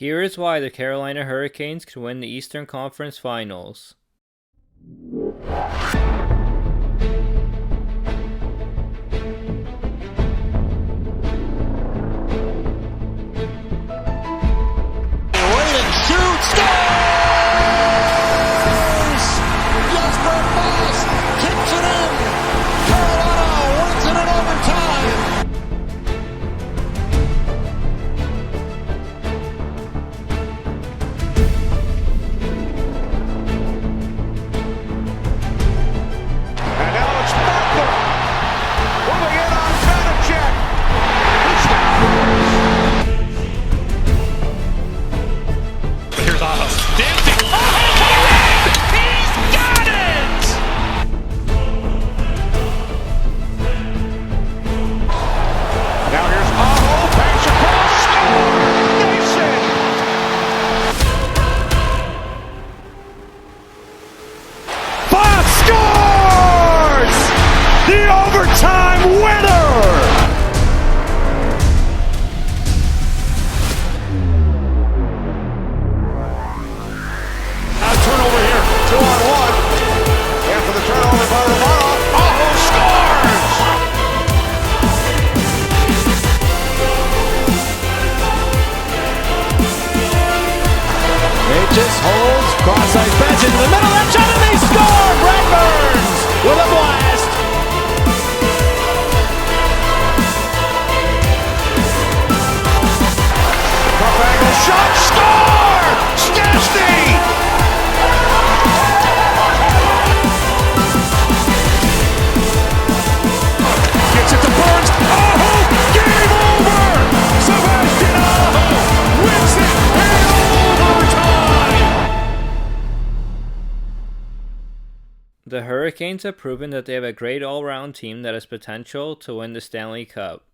Here is why the Carolina Hurricanes could win the Eastern Conference Finals. Overtime winner! A turnover here, 2-on-1. After the turnover by Romano, Aho scores! It just holds, cross-ice pass into the middle, that shot, and they score! Brad Burns with a blast! Shot, score! Stastny! Gets it to Burns. Oh, game over! Sebastian wins it in overtime! The Hurricanes have proven that they have a great all-round team that has potential to win the Stanley Cup.